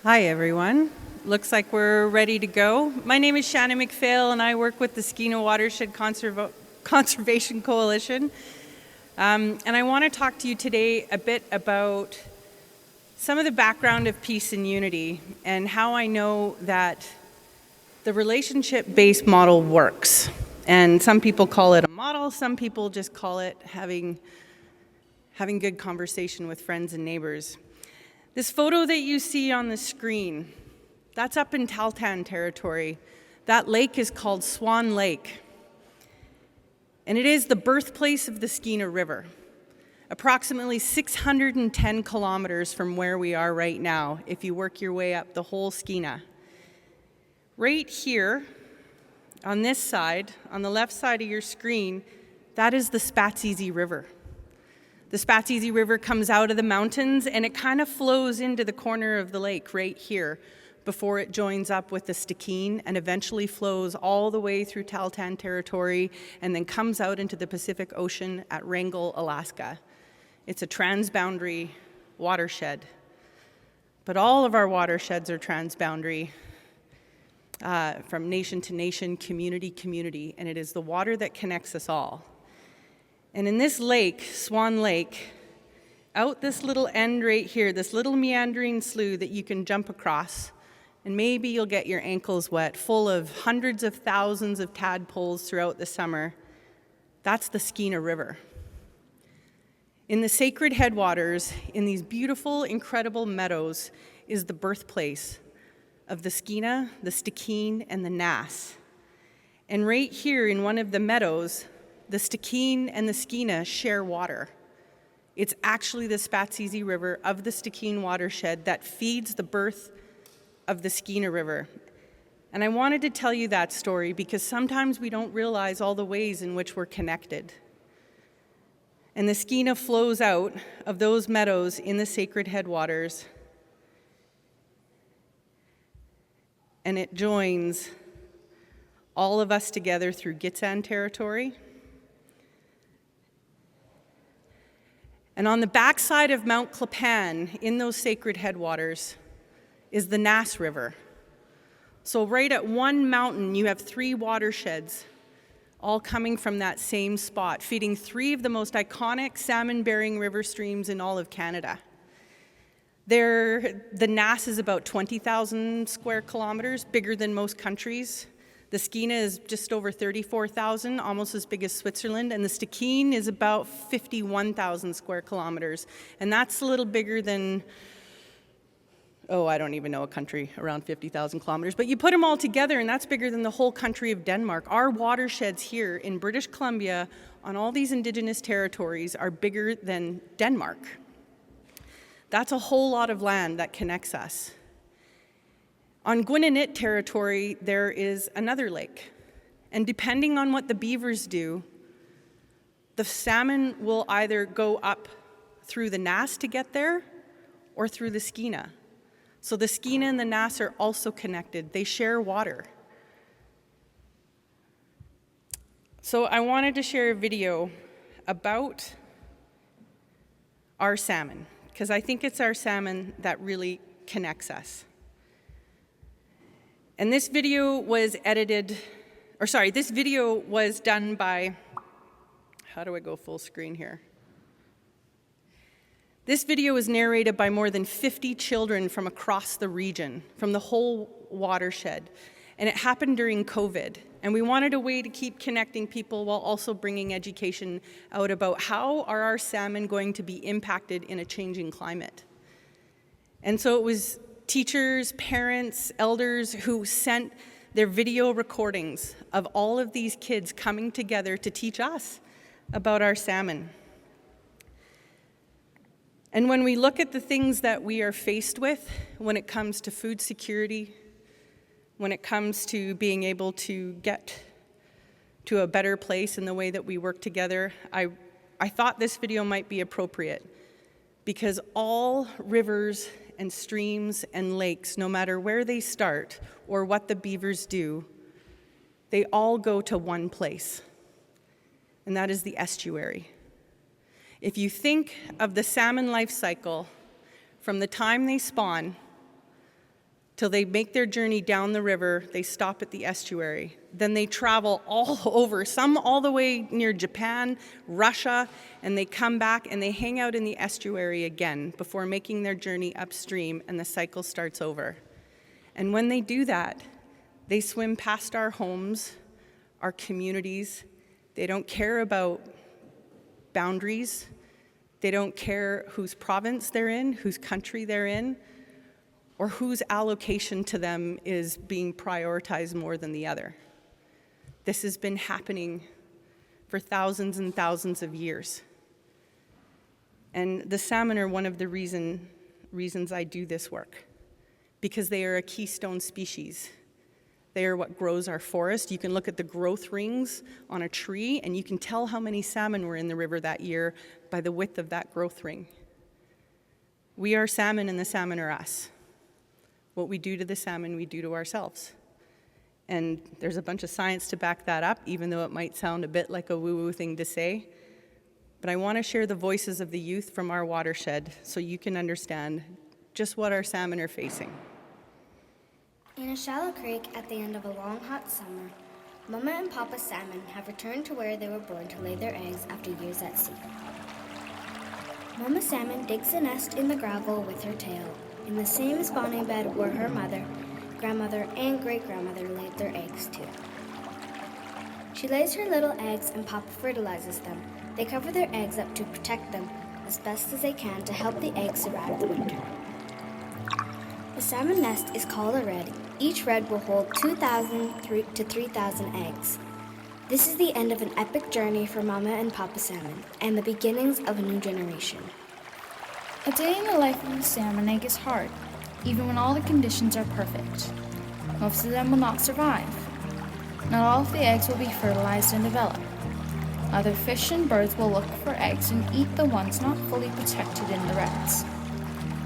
Hi, everyone. Looks like we're ready to go. My name is Shannon McPhail, and I work with the Skeena Watershed Conservation Coalition. And I want to talk to you today a bit about some of the background of peace and unity and how I know that the relationship-based model works. And some people call it a model, some people just call it having good conversation with friends and neighbors. This photo that you see on the screen, that's up in Tahltan territory. That lake is called Swan Lake. And it is the birthplace of the Skeena River, approximately 610 kilometers from where we are right now, if you work your way up the whole Skeena. Right here, on this side, on the left side of your screen, that is the Spatsizi River. The Spatsizi River comes out of the mountains and it kind of flows into the corner of the lake right here before it joins up with the Skeena and eventually flows all the way through Tahltan territory and then comes out into the Pacific Ocean at Wrangell, Alaska. It's a transboundary watershed. But all of our watersheds are transboundary from nation to nation, community to community, and it is the water that connects us all. And in this lake, Swan Lake, out this little end right here, this little meandering slough that you can jump across, and maybe you'll get your ankles wet, full of hundreds of thousands of tadpoles throughout the summer, that's the Skeena River. In the sacred headwaters, in these beautiful, incredible meadows, is the birthplace of the Skeena, the Skeena, and the Nass. And right here in one of the meadows, the Skeena and the Skeena share water. It's actually the Spatsizi River of the Skeena watershed that feeds the birth of the Skeena River. And I wanted to tell you that story because sometimes we don't realize all the ways in which we're connected. And the Skeena flows out of those meadows in the sacred headwaters, and it joins all of us together through Gitxsan territory. And on the backside of Mount Clapan, in those sacred headwaters, is the Nass River. So right at one mountain, you have three watersheds, all coming from that same spot, feeding three of the most iconic salmon-bearing river streams in all of Canada. The Nass is about 20,000 square kilometers, bigger than most countries. The Skeena is just over 34,000, almost as big as Switzerland, and the Skeena is about 51,000 square kilometers. And that's a little bigger than, I don't even know a country around 50,000 kilometers. But you put them all together, and that's bigger than the whole country of Denmark. Our watersheds here in British Columbia on all these Indigenous territories are bigger than Denmark. That's a whole lot of land that connects us. On Gwinnett territory, there is another lake. And depending on what the beavers do, the salmon will either go up through the Nass to get there or through the Skeena. So the Skeena and the Nass are also connected. They share water. So I wanted to share a video about our salmon, because I think it's our salmon that really connects us. And this video was this video was done by, how do I go full screen here? This video was narrated by more than 50 children from across the region, from the whole watershed. And it happened during COVID. And we wanted a way to keep connecting people while also bringing education out about how are our salmon going to be impacted in a changing climate. And so it was teachers, parents, elders who sent their video recordings of all of these kids coming together to teach us about our salmon. And when we look at the things that we are faced with when it comes to food security, when it comes to being able to get to a better place in the way that we work together, I thought this video might be appropriate because all rivers and streams and lakes, no matter where they start or what the beavers do, they all go to one place, and that is the estuary. If you think of the salmon life cycle from the time they spawn till they make their journey down the river. They stop at the estuary. Then they travel all over, some all the way near Japan, Russia, and they come back and they hang out in the estuary again before making their journey upstream, and the cycle starts over. And when they do that, they swim past our homes, our communities. They don't care about boundaries. They don't care whose province they're in, whose country they're in, or whose allocation to them is being prioritized more than the other. This has been happening for thousands and thousands of years. And the salmon are one of the reasons I do this work, because they are a keystone species. They are what grows our forest. You can look at the growth rings on a tree, and you can tell how many salmon were in the river that year by the width of that growth ring. We are salmon, and the salmon are us. What we do to the salmon, we do to ourselves. And there's a bunch of science to back that up, even though it might sound a bit like a woo-woo thing to say. But I want to share the voices of the youth from our watershed so you can understand just what our salmon are facing. In a shallow creek at the end of a long, hot summer, Mama and Papa salmon have returned to where they were born to lay their eggs after years at sea. Mama salmon digs a nest in the gravel with her tail, in the same spawning bed where her mother, grandmother, and great-grandmother laid their eggs too. She lays her little eggs and Papa fertilizes them. They cover their eggs up to protect them as best as they can to help the eggs survive the winter. The salmon nest is called a redd. Each redd will hold 2,000 to 3,000 eggs. This is the end of an epic journey for Mama and Papa salmon, and the beginnings of a new generation. A day in the life of a salmon egg is hard, even when all the conditions are perfect. Most of them will not survive. Not all of the eggs will be fertilized and develop. Other fish and birds will look for eggs and eat the ones not fully protected in the redds.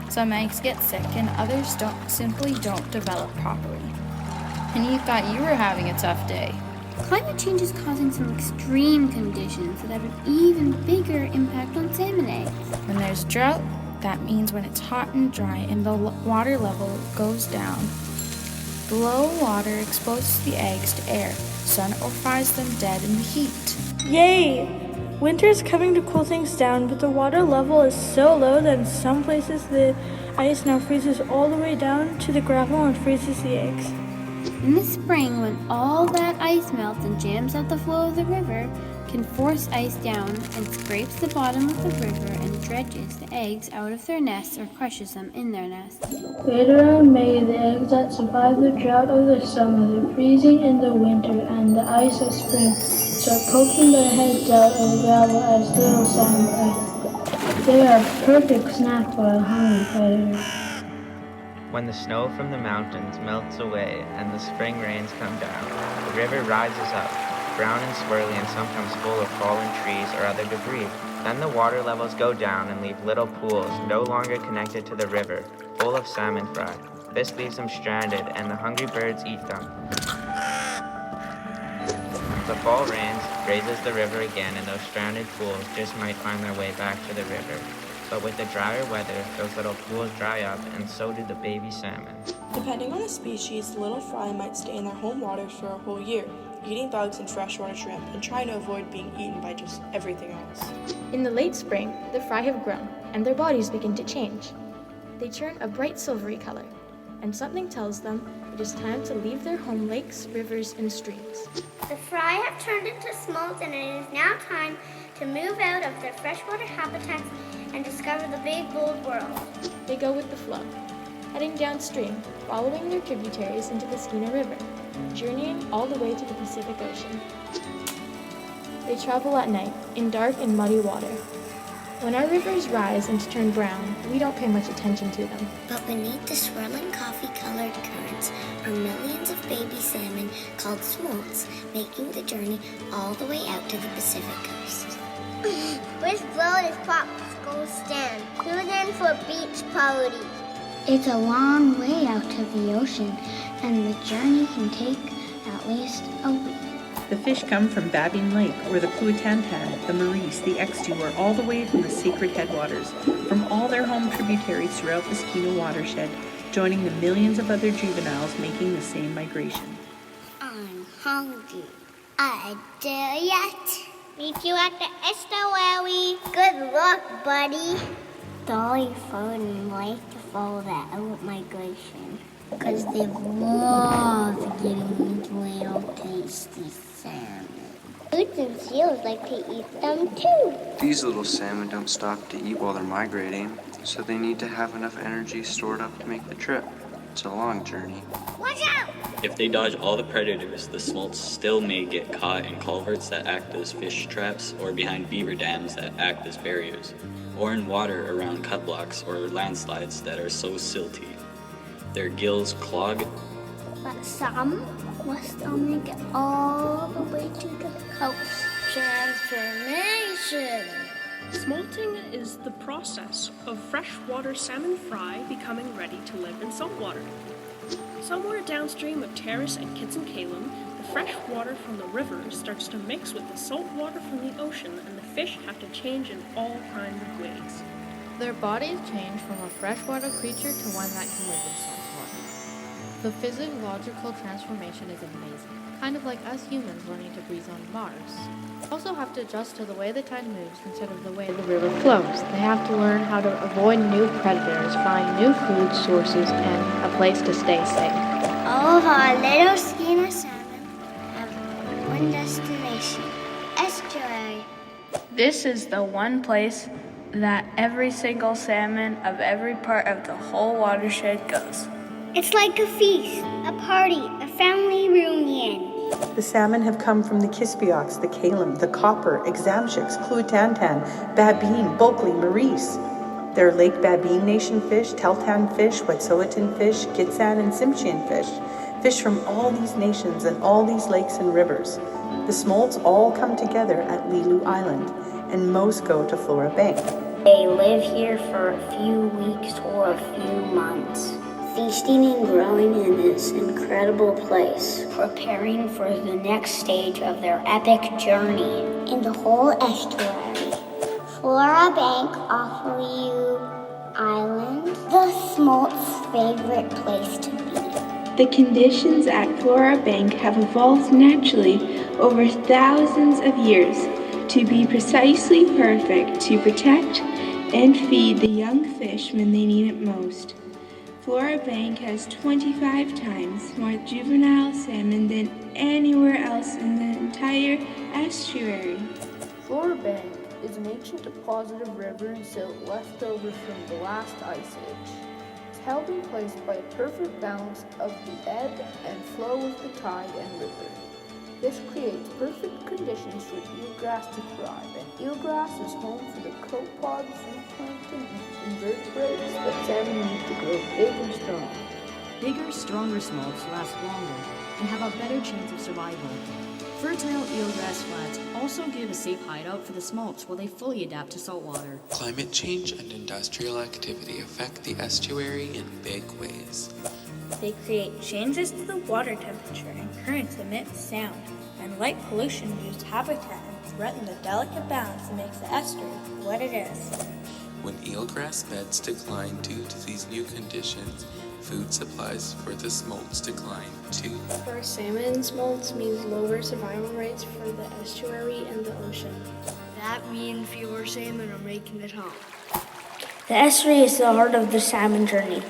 Some eggs get sick and others simply don't develop properly. And you thought you were having a tough day. Climate change is causing some extreme conditions that have an even bigger impact on salmon eggs. When there's drought, that means when it's hot and dry and the water level goes down. The low water exposes the eggs to air. Sun or fries them dead in the heat. Yay! Winter is coming to cool things down, but the water level is so low that in some places the ice now freezes all the way down to the gravel and freezes the eggs. In the spring, when all that ice melts and jams out the flow of the river, can force ice down and scrapes the bottom of the river and dredges the eggs out of their nests or crushes them in their nests. Later around May, the eggs that survive the drought of the summer, the freezing in the winter, and the ice of spring start poking their heads out of the gravel as little salmon eggs. They are a perfect snack for a hungry predator. When the snow from the mountains melts away and the spring rains come down, the river rises up, brown and swirly and sometimes full of fallen trees or other debris. Then the water levels go down and leave little pools no longer connected to the river, full of salmon fry. This leaves them stranded and the hungry birds eat them. The fall rains raises the river again and those stranded pools just might find their way back to the river. But with the drier weather, those little pools dry up, and so do the baby salmon. Depending on the species, the little fry might stay in their home waters for a whole year, eating bugs and freshwater shrimp, and trying to avoid being eaten by just everything else. In the late spring, the fry have grown, and their bodies begin to change. They turn a bright silvery color, and something tells them it is time to leave their home lakes, rivers, and streams. The fry have turned into smolts, and it is now time to move out of their freshwater habitats and discover the big, bold world. They go with the flow, heading downstream, following their tributaries into the Skeena River, journeying all the way to the Pacific Ocean. They travel at night, in dark and muddy water. When our rivers rise and turn brown, we don't pay much attention to them. But beneath the swirling coffee-colored currents are millions of baby salmon called smolts, making the journey all the way out to the Pacific coast. Which road is Popsicle stand? Who's in for beach parties? It's a long way out to the ocean, and the journey can take at least a week. The fish come from Babine Lake, or the Klutantan, the Maurice, the Estuary, all the way from the sacred headwaters, from all their home tributaries throughout the Skeena watershed, joining the millions of other juveniles making the same migration. I'm hungry. I dare yet. Meet you at the estuary. Good luck, buddy. Dolly found and like to follow that out migration because they love getting these little tasty salmon. Birds and seals like to eat them too. These little salmon don't stop to eat while they're migrating, so they need to have enough energy stored up to make the trip. It's a long journey. Watch out! If they dodge all the predators, the smolts still may get caught in culverts that act as fish traps, or behind beaver dams that act as barriers, or in water around cut blocks or landslides that are so silty. Their gills clog. But some will still make it all the way to the coast. Transformation! Smolting is the process of freshwater salmon fry becoming ready to live in saltwater. Somewhere downstream of Terrace and Kitson-Kalem, the fresh water from the river starts to mix with the salt water from the ocean, and the fish have to change in all kinds of ways. Their bodies change from a freshwater creature to one that can live in saltwater. The physiological transformation is amazing, kind of like us humans learning to breathe on Mars. They also have to adjust to the way the tide moves instead of the way the river flows. They have to learn how to avoid new predators, find new food sources, and a place to stay safe. All of our little Skeena salmon have one destination, Estuary. This is the one place that every single salmon of every part of the whole watershed goes. It's like a feast, a party, a family reunion. The salmon have come from the Kispiox, the Kalem, the Copper, Examshiks, Kluitantan, Babine, Bulkley, Maurice. There are Lake Babine Nation fish, Teltan fish, Wet'suwet'en fish, Gitsan and Tsimshian fish. Fish from all these nations and all these lakes and rivers. The smolts all come together at Lilu Island, and most go to Flora Bank. They live here for a few weeks or a few months, feasting and growing in this incredible place, preparing for the next stage of their epic journey in the whole estuary. Flora Bank off Liu Island, the smolt's favorite place to be. The conditions at Flora Bank have evolved naturally over thousands of years to be precisely perfect to protect and feed the young fish when they need it most. Flora Bank has 25 times more juvenile salmon than anywhere else in the entire estuary. Flora Bank is an ancient deposit of river and silt left over from the last ice age. It's held in place by a perfect balance of the ebb and flow of the tide and river. This creates perfect conditions for eelgrass to thrive, and eelgrass is home for the copod, zooplankton, and invertebrates that salmon need to grow big and strong. Bigger, stronger smolts last longer and have a better chance of survival. Fertile eelgrass flats also give a safe hideout for the smolts while they fully adapt to saltwater. Climate change and industrial activity affect the estuary in big ways. They create changes to the water temperature, and currents emit sound, and light pollution reduces habitat and threaten the delicate balance that makes the estuary what it is. When eelgrass beds decline due to these new conditions, food supplies for the smolts decline too. For salmon, smolts means lower survival rates for the estuary and the ocean. That means fewer salmon are making it home. The estuary is the heart of the salmon journey,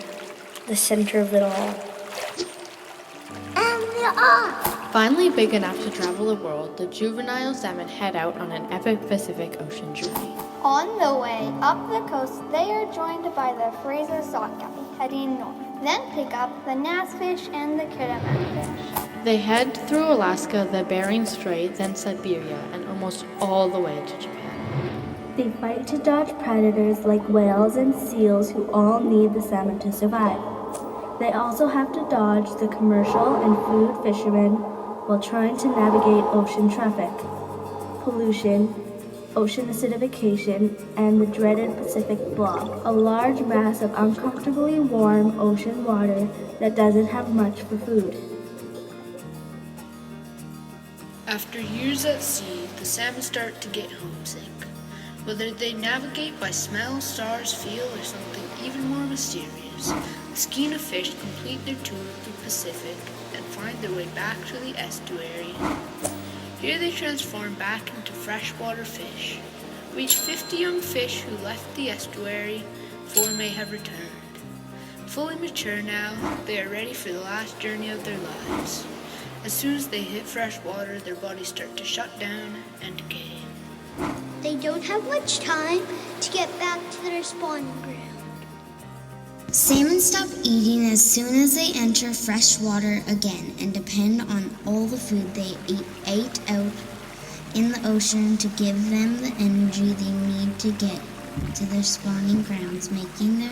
the center of it all. And we are! Finally big enough to travel the world, the juvenile salmon head out on an epic Pacific Ocean journey. On the way up the coast, they are joined by the Fraser sockeye heading north, then pick up the Nassfish and the Kitimat fish. They head through Alaska, the Bering Strait, then Siberia, and almost all the way to Japan. They fight to dodge predators like whales and seals who all need the salmon to survive. They also have to dodge the commercial and food fishermen while trying to navigate ocean traffic, pollution, ocean acidification, and the dreaded Pacific blob, a large mass of uncomfortably warm ocean water that doesn't have much for food. After years at sea, the salmon start to get homesick. Whether they navigate by smell, stars, feel, or something even more mysterious, the Skeena fish complete their tour of the Pacific and find their way back to the estuary. Here they transform back into freshwater fish. Of each 50 young fish who left the estuary, 4 may have returned. Fully mature now, they are ready for the last journey of their lives. As soon as they hit fresh water, their bodies start to shut down and decay. They don't have much time to get back to their spawning ground. Salmon stop eating as soon as they enter fresh water again and depend on all the food they ate out in the ocean to give them the energy they need to get to their spawning grounds, making their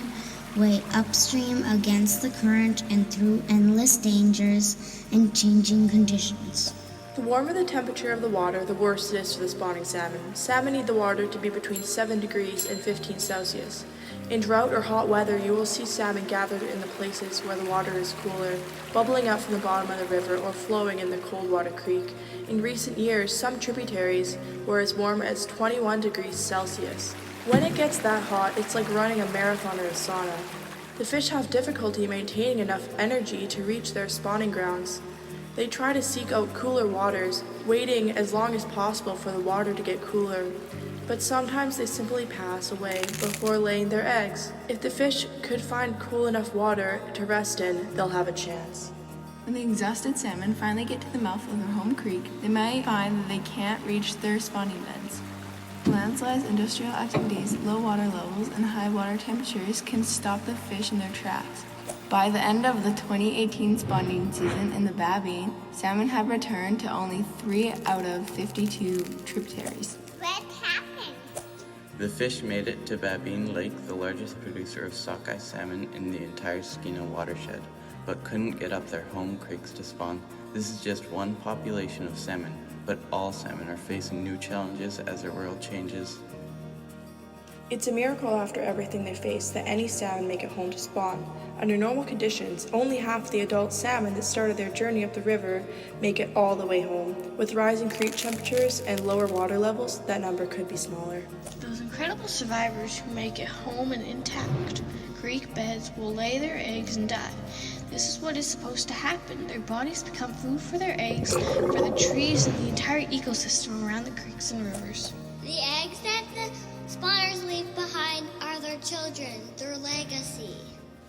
way upstream against the current and through endless dangers and changing conditions. The warmer the temperature of the water, the worse it is for the spawning salmon. Salmon need the water to be between 7 degrees and 15 Celsius. In drought or hot weather, you will see salmon gathered in the places where the water is cooler, bubbling out from the bottom of the river or flowing in the cold water creek. In recent years, some tributaries were as warm as 21 degrees Celsius. When it gets that hot, it's like running a marathon in a sauna. The fish have difficulty maintaining enough energy to reach their spawning grounds. They try to seek out cooler waters, waiting as long as possible for the water to get cooler. But sometimes they simply pass away before laying their eggs. If the fish could find cool enough water to rest in, they'll have a chance. When the exhausted salmon finally get to the mouth of their home creek, they might find that they can't reach their spawning beds. Landslides, industrial activities, low water levels, and high water temperatures can stop the fish in their tracks. By the end of the 2018 spawning season in the Babine, salmon have returned to only 3 out of 52 tributaries. What happened? The fish made it to Babine Lake, the largest producer of sockeye salmon in the entire Skeena watershed, but couldn't get up their home creeks to spawn. This is just one population of salmon, but all salmon are facing new challenges as their world changes. It's a miracle after everything they face that any salmon make it home to spawn. Under normal conditions, only half the adult salmon that started their journey up the river make it all the way home. With rising creek temperatures and lower water levels, that number could be smaller. Those incredible survivors who make it home and intact creek beds will lay their eggs and die. This is what is supposed to happen. Their bodies become food for their eggs, for the trees, and the entire ecosystem around the creeks and rivers. The eggs that the spawners leave behind are their children, their legacy.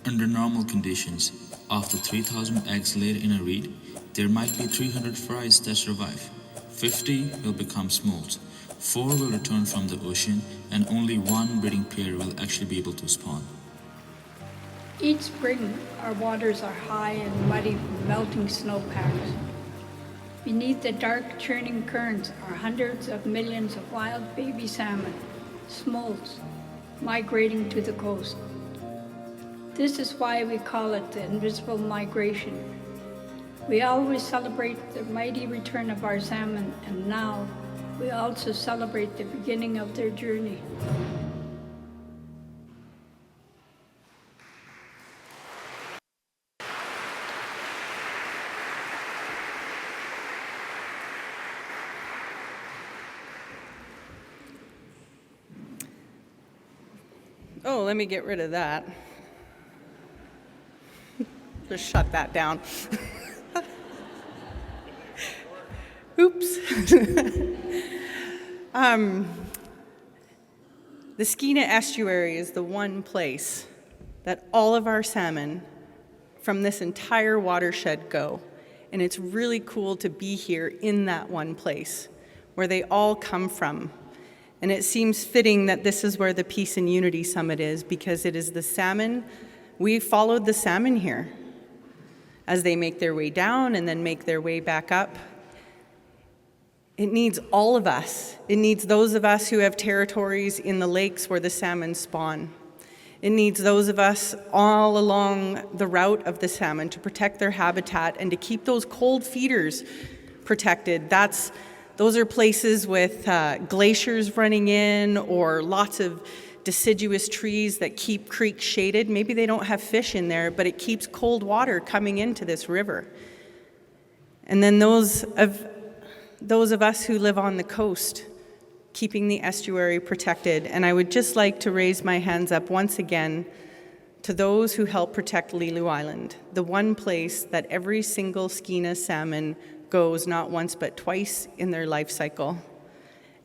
Under normal conditions, after 3,000 eggs laid in a reed, there might be 300 fries that survive. 50 will become smolts, 4 will return from the ocean, and only 1 breeding pair will actually be able to spawn. Each spring, our waters are high and muddy from melting snowpacks. Beneath the dark, churning currents are hundreds of millions of wild baby salmon, smolts, migrating to the coast. This is why we call it the invisible migration. We always celebrate the mighty return of our salmon, and now we also celebrate the beginning of their journey. Oh, let me get rid of that. Just shut that down. Oops. The Skeena Estuary is the one place that all of our salmon from this entire watershed go. And it's really cool to be here in that one place where they all come from. And it seems fitting that this is where the Peace and Unity Summit is, because it is the salmon. We followed the salmon here as they make their way down and then make their way back up. It needs all of us. It needs those of us who have territories in the lakes where the salmon spawn. It needs those of us all along the route of the salmon to protect their habitat and to keep those cold feeders protected. Those are places with glaciers running in or lots of deciduous trees that keep creeks shaded. Maybe they don't have fish in there, but it keeps cold water coming into this river. And then those of us who live on the coast, keeping the estuary protected. And I would just like to raise my hands up once again to those who help protect Lilu Island, the one place that every single Skeena salmon goes not once but twice in their life cycle,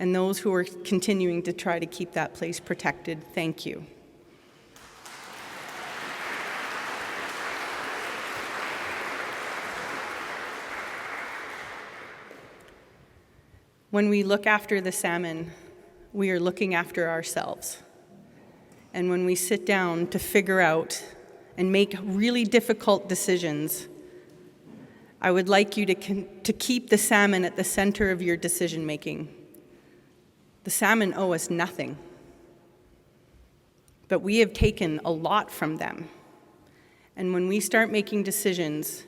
and those who are continuing to try to keep that place protected, thank you. When we look after the salmon, we are looking after ourselves. And when we sit down to figure out and make really difficult decisions, I would like you to keep the salmon at the center of your decision making. The salmon owe us nothing, but we have taken a lot from them. And when we start making decisions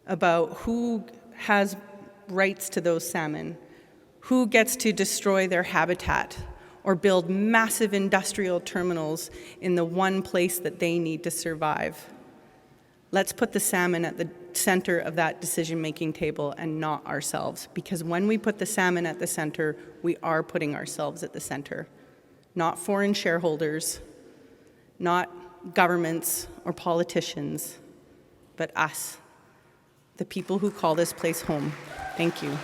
about who has rights to those salmon, who gets to destroy their habitat or build massive industrial terminals in the one place that they need to survive, let's put the salmon at the center of that decision-making table and not ourselves. Because when we put the salmon at the center, we are putting ourselves at the center. Not foreign shareholders, not governments or politicians, but us, the people who call this place home. Thank you.